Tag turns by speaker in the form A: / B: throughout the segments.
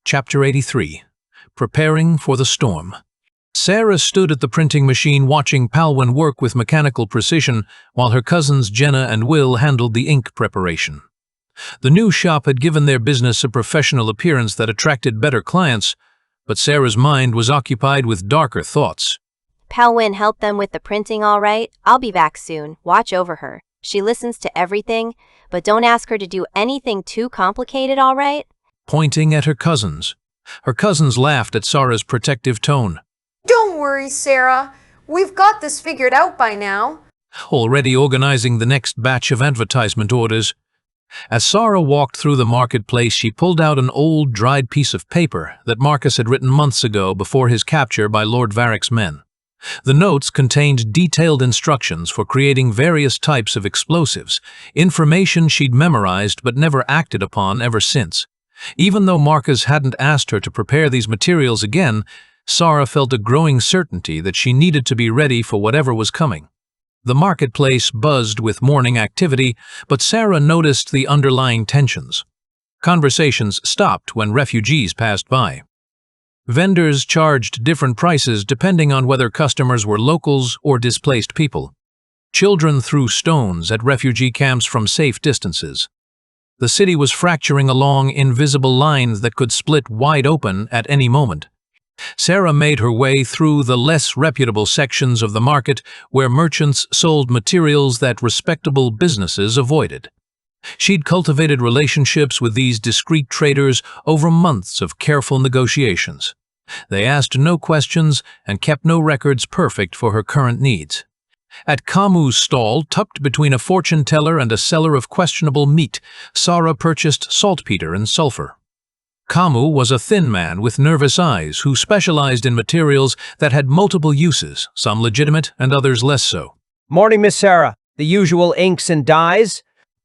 A: Chapter 83. Preparing for the Storm. Sarah stood at the printing machine watching Palwin work with mechanical precision while her cousins Jenna and Will handled the ink preparation. The new shop had given their business a professional appearance that attracted better clients, but Sarah's mind was occupied with darker thoughts.
B: Palwin helped them with the printing all right. I'll be back soon. Watch over her. She listens to everything, but don't ask her to do anything too complicated, all right?
A: Pointing at her cousins. Her cousins laughed at Sarah's protective tone.
C: Don't worry, Sarah. We've got this figured out by now.
A: Already organizing the next batch of advertisement orders. As Sarah walked through the marketplace, she pulled out an old, dried piece of paper that Marcus had written months ago before his capture by Lord Varric's men. The notes contained detailed instructions for creating various types of explosives, information she'd memorized but never acted upon ever since. Even though Marcus hadn't asked her to prepare these materials again, Sarah felt a growing certainty that she needed to be ready for whatever was coming. The marketplace buzzed with morning activity, but Sarah noticed the underlying tensions. Conversations stopped when refugees passed by. Vendors charged different prices depending on whether customers were locals or displaced people. Children threw stones at refugee camps from safe distances. The city was fracturing along invisible lines that could split wide open at any moment. Sarah made her way through the less reputable sections of the market where merchants sold materials that respectable businesses avoided. She'd cultivated relationships with these discreet traders over months of careful negotiations. They asked no questions and kept no records perfect for her current needs. At Kamu's stall, tucked between a fortune teller and a seller of questionable meat, Sarah purchased saltpeter and sulfur. Kamu was a thin man with nervous eyes who specialized in materials that had multiple uses, some legitimate and others less so.
D: "Morning, Miss Sarah. The usual inks and dyes?"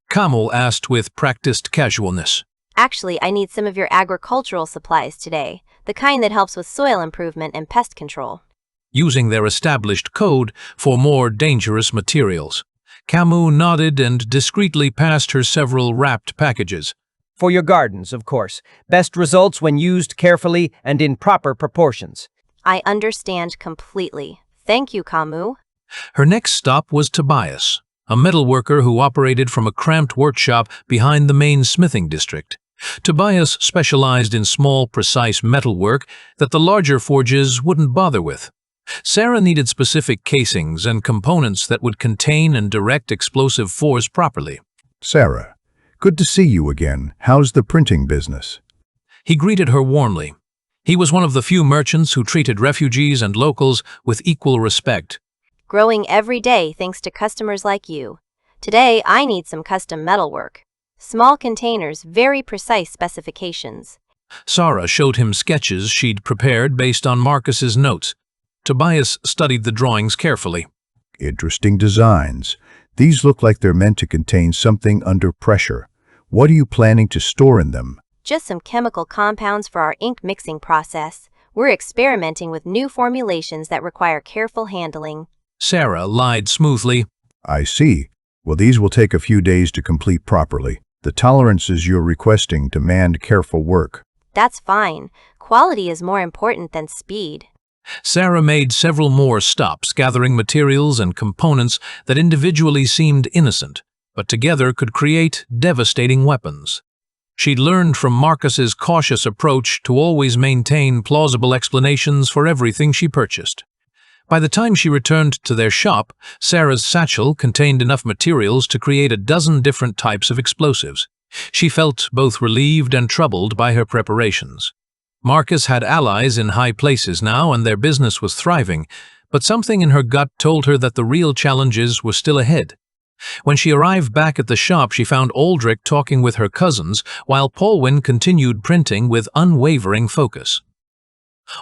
A: Kamu asked with practiced casualness.
B: Actually, I need some of your agricultural supplies today, the kind that helps with soil improvement and pest control.
A: Using their established code for more dangerous materials. Kamu nodded and discreetly passed her several wrapped packages.
D: "For your gardens, of course. Best results when used carefully and in proper proportions."
B: I understand completely. Thank you, Kamu.
A: Her next stop was Tobias, a metalworker who operated from a cramped workshop behind the main smithing district. Tobias specialized in small, precise metalwork that the larger forges wouldn't bother with. Sarah needed specific casings and components that would contain and direct explosive force properly.
E: "Sarah, good to see you again. How's the printing business?"
A: He greeted her warmly. He was one of the few merchants who treated refugees and locals with equal respect.
B: Growing every day thanks to customers like you. Today, I need some custom metalwork. Small containers, very precise specifications.
A: Sarah showed him sketches she'd prepared based on Marcus's notes. Tobias studied the drawings carefully.
E: "Interesting designs. These look like they're meant to contain something under pressure. What are you planning to store in them?"
B: Just some chemical compounds for our ink mixing process. We're experimenting with new formulations that require careful handling.
A: Sarah lied smoothly.
E: "I see. Well, these will take a few days to complete properly. The tolerances you're requesting demand careful work."
B: That's fine. Quality is more important than speed.
A: Sarah made several more stops, gathering materials and components that individually seemed innocent, but together could create devastating weapons. She'd learned from Marcus's cautious approach to always maintain plausible explanations for everything she purchased. By the time she returned to their shop, Sarah's satchel contained enough materials to create a dozen different types of explosives. She felt both relieved and troubled by her preparations. Marcus had allies in high places now, and their business was thriving, but something in her gut told her that the real challenges were still ahead. When she arrived back at the shop, she found Aldrich talking with her cousins, while Palwin continued printing with unwavering focus.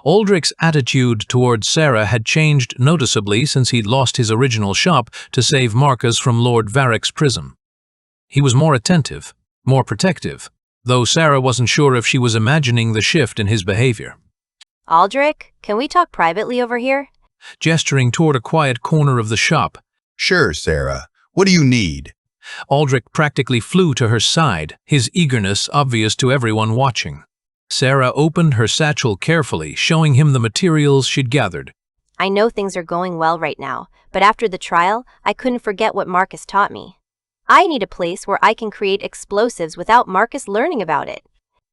A: Aldrich's attitude toward Sarah had changed noticeably since he'd lost his original shop to save Marcus from Lord Varric's prison. He was more attentive, more protective, though Sarah wasn't sure if she was imagining the shift in his behavior.
B: Aldrich, can we talk privately over here?
A: Gesturing toward a quiet corner of the shop.
F: "Sure, Sarah. What do you need?"
A: Aldrich practically flew to her side, his eagerness obvious to everyone watching. Sarah opened her satchel carefully, showing him the materials she'd gathered.
B: I know things are going well right now, but after the trial, I couldn't forget what Marcus taught me. I need a place where I can create explosives without Marcus learning about it.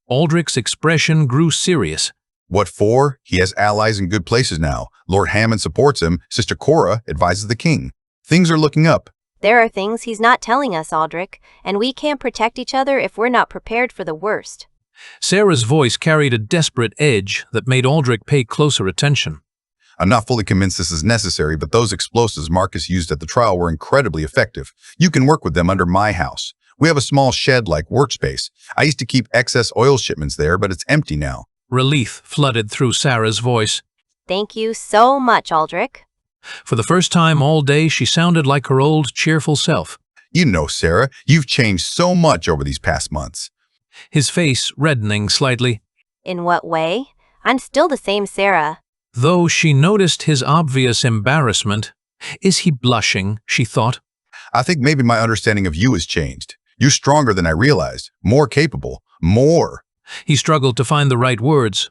A: Aldrich's expression grew serious.
F: What for? He has allies in good places now. Lord Hammond supports him. Sister Cora advises the king. Things are looking up.
B: There are things he's not telling us, Aldrich, and we can't protect each other if we're not prepared for the worst.
A: Sarah's voice carried a desperate edge that made Aldrich pay closer attention.
F: I'm not fully convinced this is necessary, but those explosives Marcus used at the trial were incredibly effective. You can work with them under my house. We have a small shed-like workspace. I used to keep excess oil shipments there, but it's empty now.
A: Relief flooded through Sarah's voice.
B: Thank you so much, Aldrich.
A: For the first time all day, she sounded like her old, cheerful self.
F: You know, Sarah, you've changed so much over these past months.
A: His face reddening slightly.
B: In what way? I'm still the same Sarah.
A: Though she noticed his obvious embarrassment. Is he blushing, she thought.
F: I think maybe my understanding of you has changed. You're stronger than I realized, more capable, more.
A: He struggled to find the right words.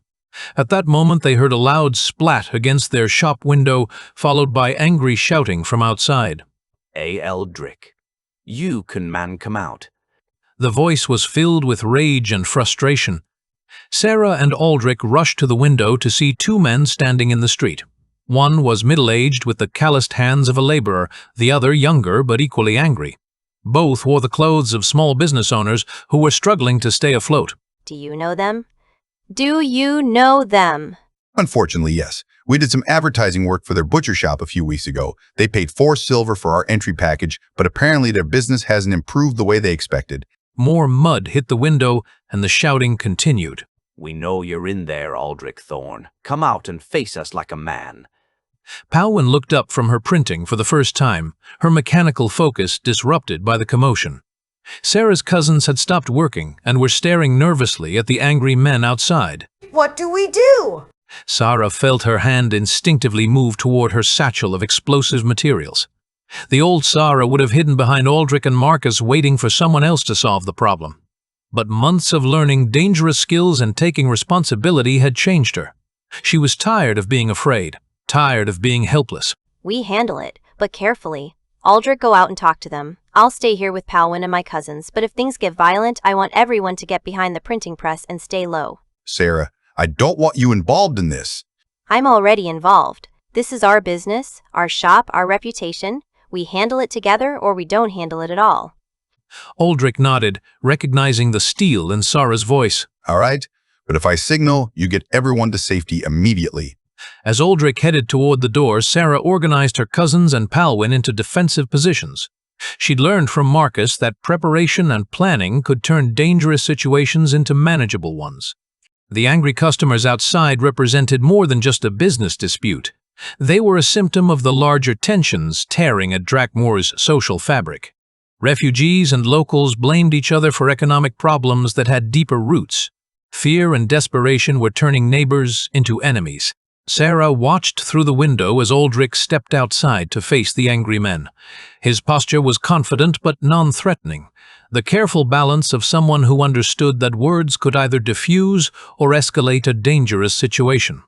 A: At that moment they heard a loud splat against their shop window, followed by angry shouting from outside.
G: Aldrich, you can man come out.
A: The voice was filled with rage and frustration. Sarah and Aldrich rushed to the window to see two men standing in the street. One was middle-aged with the calloused hands of a laborer, the other younger but equally angry. Both wore the clothes of small business owners who were struggling to stay afloat.
B: Do you know them? Do you know them?
F: Unfortunately, yes. We did some advertising work for their butcher shop a few weeks ago. They paid 4 silver for our entry package, but apparently their business hasn't improved the way they expected.
A: More mud hit the window, and the shouting continued.
G: We know you're in there, Aldrich Thorne. Come out and face us like a man.
A: Powyn looked up from her printing for the first time, her mechanical focus disrupted by the commotion. Sarah's cousins had stopped working and were staring nervously at the angry men outside.
C: What do we do?
A: Sarah felt her hand instinctively move toward her satchel of explosive materials. The old Sarah would have hidden behind Aldrich and Marcus, waiting for someone else to solve the problem. But months of learning dangerous skills and taking responsibility had changed her. She was tired of being afraid, tired of being helpless.
B: We handle it, but carefully. Aldrich, go out and talk to them. I'll stay here with Powyn and my cousins, but if things get violent, I want everyone to get behind the printing press and stay low.
F: Sarah, I don't want you involved in this.
B: I'm already involved. This is our business, our shop, our reputation. We handle it together or we don't handle it at all.
A: Aldrich nodded, recognizing the steel in Sarah's voice.
F: All right, but if I signal, you get everyone to safety immediately.
A: As Aldrich headed toward the door, Sarah organized her cousins and Powyn into defensive positions. She'd learned from Marcus that preparation and planning could turn dangerous situations into manageable ones. The angry customers outside represented more than just a business dispute. They were a symptom of the larger tensions tearing at Drakmoor's social fabric. Refugees and locals blamed each other for economic problems that had deeper roots. Fear and desperation were turning neighbors into enemies. Sarah watched through the window as Aldrich stepped outside to face the angry men. His posture was confident but non-threatening, the careful balance of someone who understood that words could either diffuse or escalate a dangerous situation.